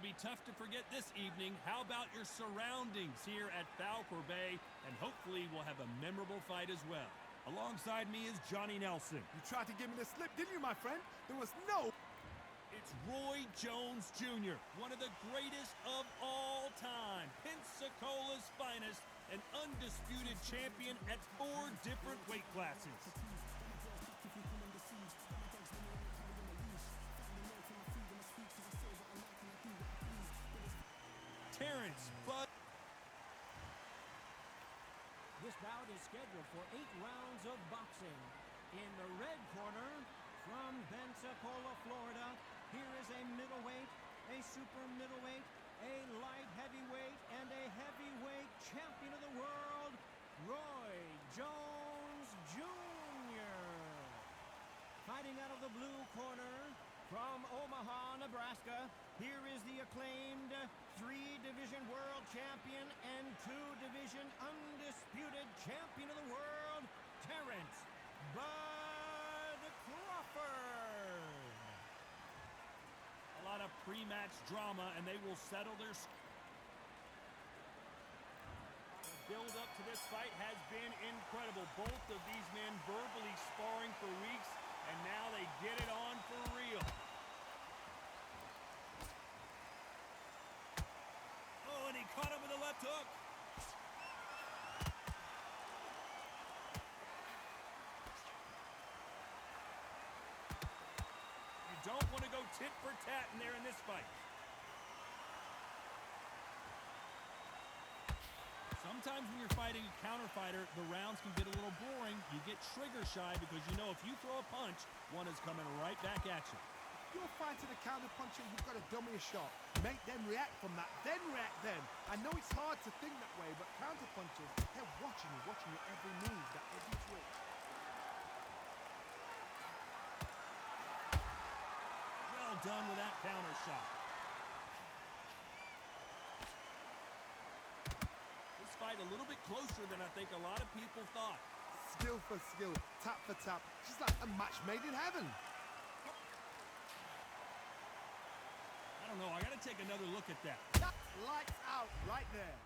be tough to forget this evening. How about your surroundings here at Falcor Bay? And hopefully we'll have a memorable fight as well. Alongside me is Johnny Nelson. You tried to give me the slip, didn't you, my friend? There was no... It's Roy Jones Jr., one of the greatest of all time. Pensacola's finest, an undisputed champion at 4 different weight classes. Terrence Bud. This bout is scheduled for 8 rounds of boxing. In the red corner, from Pensacola, Florida, here is a middleweight, a super middleweight, a light heavyweight, and a heavyweight champion of the world, Roy Jones Jr. Fighting out of the blue corner, from Omaha, Nebraska, here is the acclaimed 3-division world champion and 2-division undisputed champion of the world, Terrence Bud Crawford. A lot of pre-match drama, and they will settle their... The build-up to this fight has been incredible. Both of these men verbally sparring for weeks, and now they get it on for real. Oh, and he caught him with a left hook. You don't want to go tit for tat in there in this fight. Sometimes when you're fighting a counter fighter, the rounds can get a little boring. You get trigger shy because you know if you throw a punch, one is coming right back at you. If you're fighting a counter puncher, you've got to dummy a shot. Make them react from that, then react then. I know it's hard to think that way, but counter punchers, they're watching you every move, that every twitch. Well done with that counter shot. This fight a little bit closer than I think a lot of people thought. Skill for skill, tap for tap, just like a match made in heaven. I don't know, I gotta take another look at that. That's lights out right there.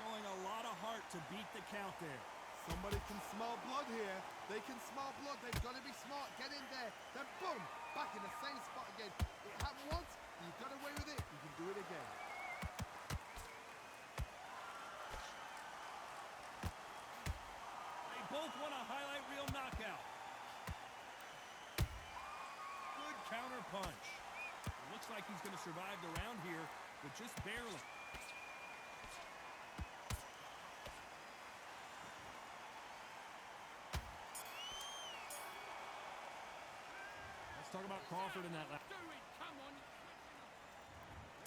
Showing a lot of heart to beat the count there. Somebody can smell blood here. They can smell blood. They've got to be smart. Get in there. Then boom, back in the same spot again. It happened once. You got away with it. You can do it again. They both want a highlight reel knockout. Good counter punch. It looks like he's going to survive the round here, but just barely. Talk about Crawford in that lap. Come on.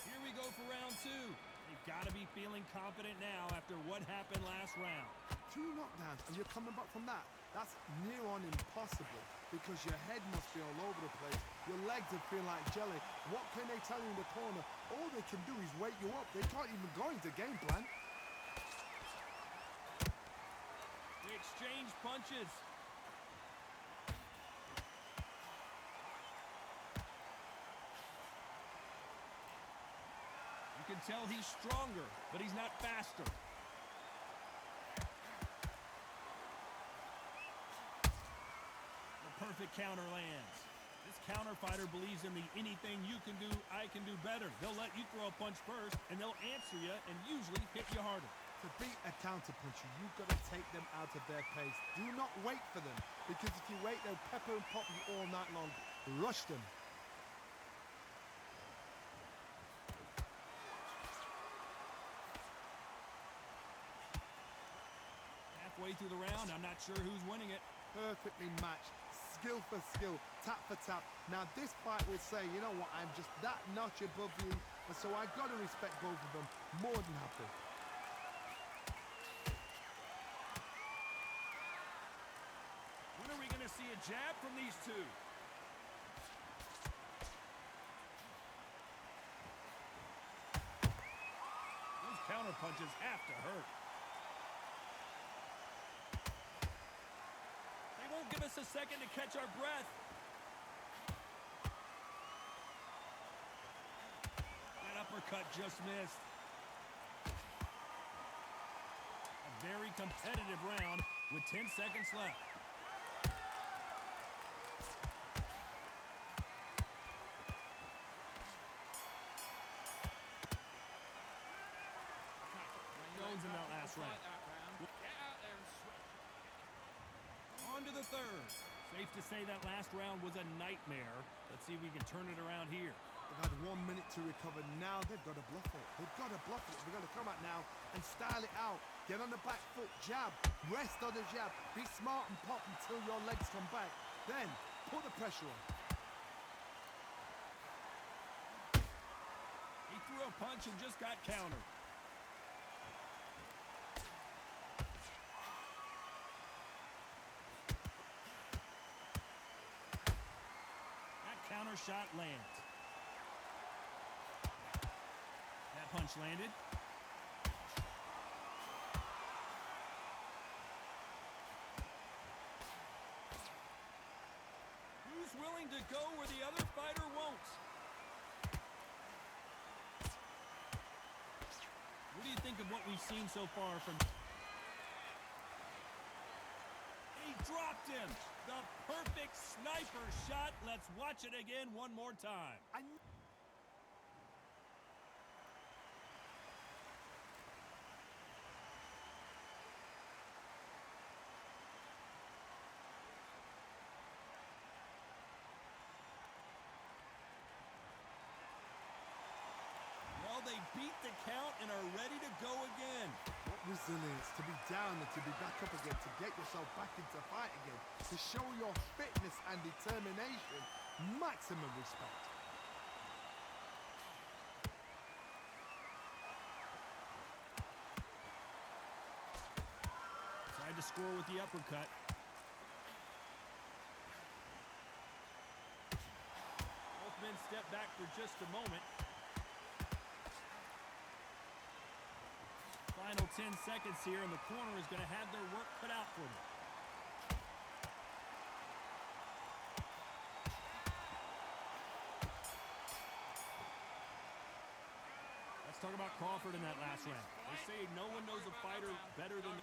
Here we go for round 2. You've got to be feeling confident now after what happened last round. 2 knockdowns and you're coming back from that. That's near on impossible because your head must be all over the place. Your legs are feeling like jelly. What can they tell you in the corner? All they can do is wake you up. They can't even go into game plan. They exchange punches. You can tell he's stronger, but he's not faster. The perfect counter lands. This counter fighter believes in the anything you can do, I can do better. They'll let you throw a punch first, and they'll answer you and usually hit you harder. To beat a counter puncher, you've got to take them out of their pace. Do not wait for them, because if you wait, they'll pepper and pop you all night long. Rush them. Halfway through the round, I'm not sure who's winning it. Perfectly matched. Skill for skill, tap for tap. Now this fight will say, you know what, I'm just that notch above you, and so I've got to respect both of them more than happy. When are we going to see a jab from these two? punches have to hurt. They won't give us a second to catch our breath. That uppercut just missed. A very competitive round with 10 seconds left. Jones in that last round. On to the third. Safe to say that last round was a nightmare. Let's see if we can turn it around here. They've had 1 minute to recover. Now they've got to bluff it. They've got to bluff it. They've got to come out now and style it out. Get on the back foot, jab, rest on the jab. Be smart and pop until your legs come back. Then put the pressure on. He threw a punch and just got countered. That counter shot lands. That punch landed. Who's willing to go where the other fighter won't? What do you think of what we've seen so far from... He dropped him! The perfect sniper shot. Let's watch it again one more time. Well, they beat the count and are ready to go again. What resilience to be down and to be back up again, to get yourself back into fight again, to show your fitness and determination. Maximum respect. Tried to score with the uppercut. Both men step back for just a moment. Final 10 seconds here, and the corner is going to have their work cut out for them. Let's talk about Crawford in that last round. They say no one knows a fighter better than...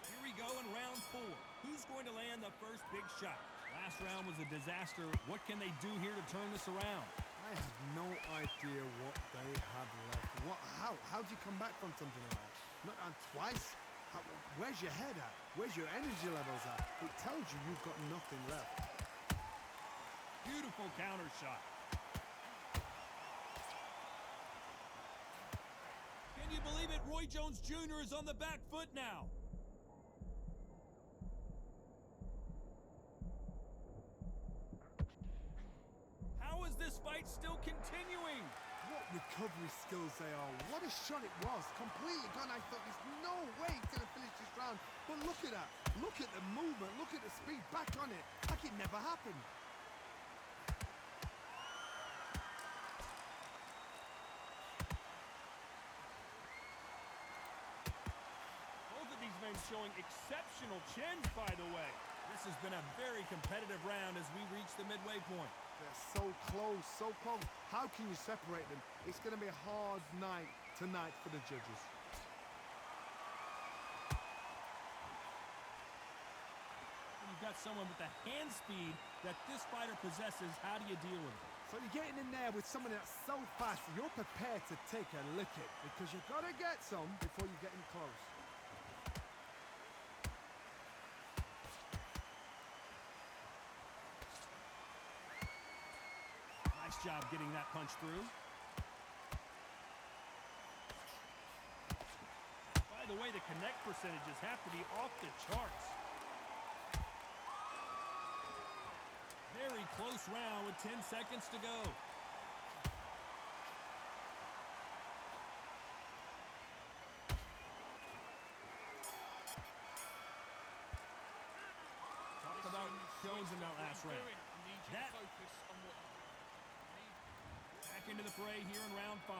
Here we go in round 4. Who's going to land the first big shot? Last round was a disaster. What can they do here to turn this around? I have no idea what they have left. How do you come back from something like that? Not on twice? Where's your head at? Where's your energy levels at? It tells you you've got nothing left. Beautiful counter shot. Can you believe it? Roy Jones Jr. is on the back foot now. How is this fight still continuing? What recovery skills they are. What a shot it was. Completely gone. I thought there's no way he's going to finish this round. But look at that. Look at the movement. Look at the speed. Back on it. Like it never happened. Both of these men showing exceptional chins, by the way. This has been a very competitive round as we reach the midway point. They're so close, so close. How can you separate them? It's going to be a hard night tonight for the judges. When you've got someone with the hand speed that this fighter possesses, how do you deal with it? So you're getting in there with someone that's so fast, you're prepared to take a licking because you've got to get some before you get in close. Nice job getting that punch through. By the way, the connect percentages have to be off the charts. Very close round with 10 seconds to go. Talk about Jones in that last round. Back into the fray here in round 5.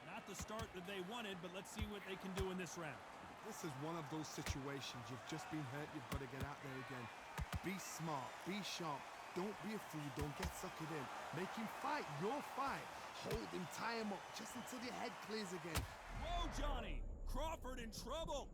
Not the start that they wanted, but let's see what they can do in this round. This is one of those situations. You've just been hurt. You've got to get out there again. Be smart. Be sharp. Don't be a fool. Don't get suckered in. Make him fight your fight. Hold him. Tie him up just until your head clears again. Whoa, Johnny! Crawford in trouble!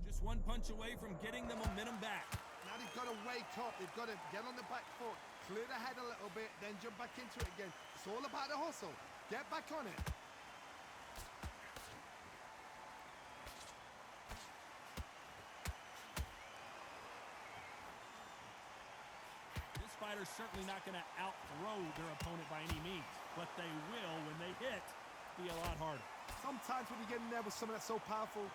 Just one punch away from getting the momentum back. Now they've got to wake up. They've got to get on the back foot, clear the head a little bit, then jump back into it again. It's all about the hustle. Get back on it. This fighter's certainly not going to outthrow their opponent by any means, but they will, when they hit, be a lot harder. Sometimes when you get in there with someone that's so powerful,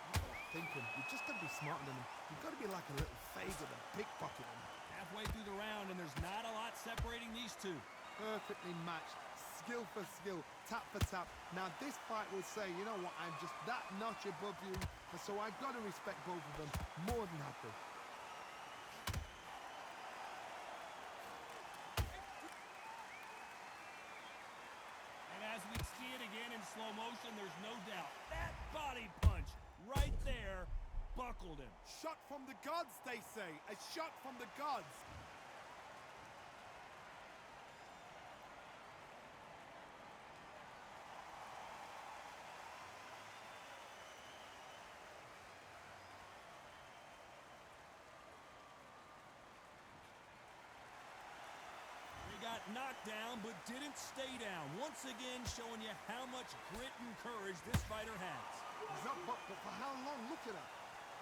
thinking, you just got to be smarter than him. You've got to be like a little favourite and pickpocket him. Halfway through the round, and there's not a lot separating these two. Perfectly matched, skill for skill, tap for tap. Now this fight will say, you know what, I'm just that notch above you, and so I've got to respect both of them more than happy. And as we see it again in slow motion, there's no doubt that body punch right there buckled him. Shot from the gods, they say. A shot from the gods. He got knocked down, but didn't stay down. Once again, showing you how much grit and courage this fighter has. He's up, but for how long? Look at that.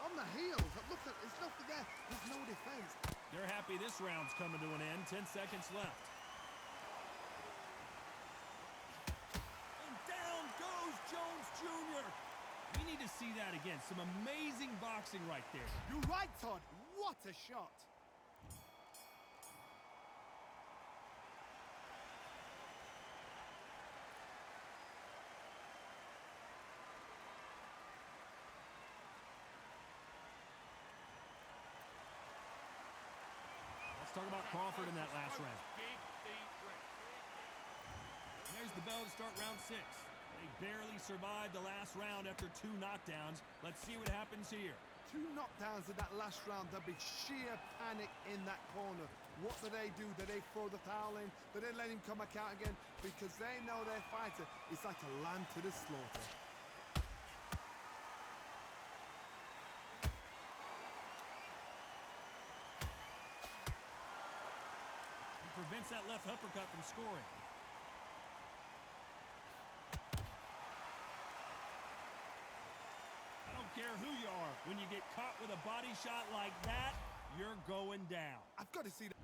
On the heels. Look at, there's nothing there. There's no defense. They're happy this round's coming to an end. 10 seconds left. And down goes Jones Jr. We need to see that again. Some amazing boxing right there. You're right, Todd. What a shot. Let's talk about Crawford in that last round. There's the bell to start round 6. They barely survived the last round after 2 knockdowns. Let's see what happens here. 2 knockdowns in that last round. There'll be sheer panic in that corner. What do? Do they throw the towel in? Do they let him come back out again? Because they know their fighter is like a lamb to the slaughter. Prevents that left uppercut from scoring. I don't care who you are. When you get caught with a body shot like that, you're going down. I've got to see that.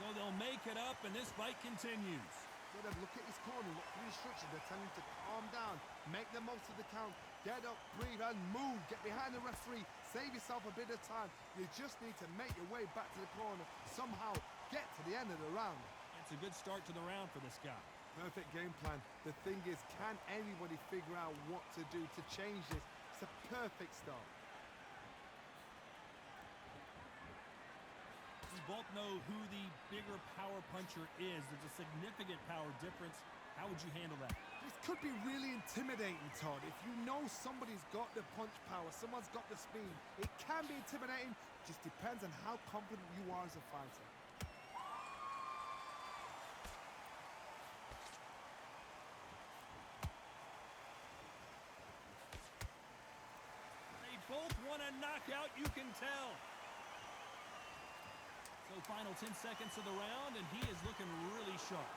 So they'll make it up, and this fight continues. Look at his corner, look for the instructions. They're telling him to calm down, make the most of the count, get up, breathe, and move. Get behind the referee, save yourself a bit of time. You just need to make your way back to the corner, somehow get to the end of the round. It's a good start to the round for this guy. Perfect game plan. The thing is, can anybody figure out what to do to change this? It's a perfect start. We both know who the bigger power puncher is. There's a significant power difference. How would you handle that? This could be really intimidating, Todd. If you know somebody's got the punch power, someone's got the speed, it can be intimidating. Just depends on how confident you are as a fighter. They both want a knockout, you can tell. So final 10 seconds of the round, and he is looking really sharp.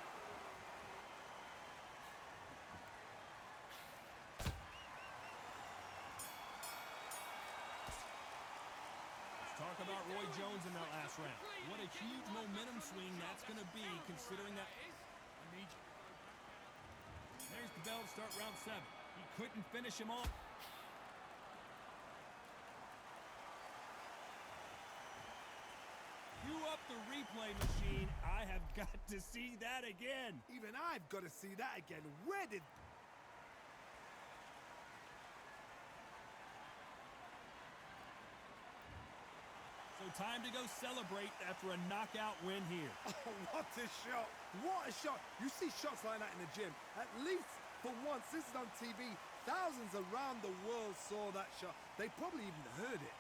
Let's talk about Roy Jones in that last round. What a huge momentum swing that's going to be, considering that. There's the bell to start round 7. He couldn't finish him off. Cue up the replay machine. I have got to see that again. Even I've got to see that again. Where did... So time to go celebrate after a knockout win here. Oh, what a shot. What a shot. You see shots like that in the gym. At least for once, this is on TV. Thousands around the world saw that shot. They probably even heard it.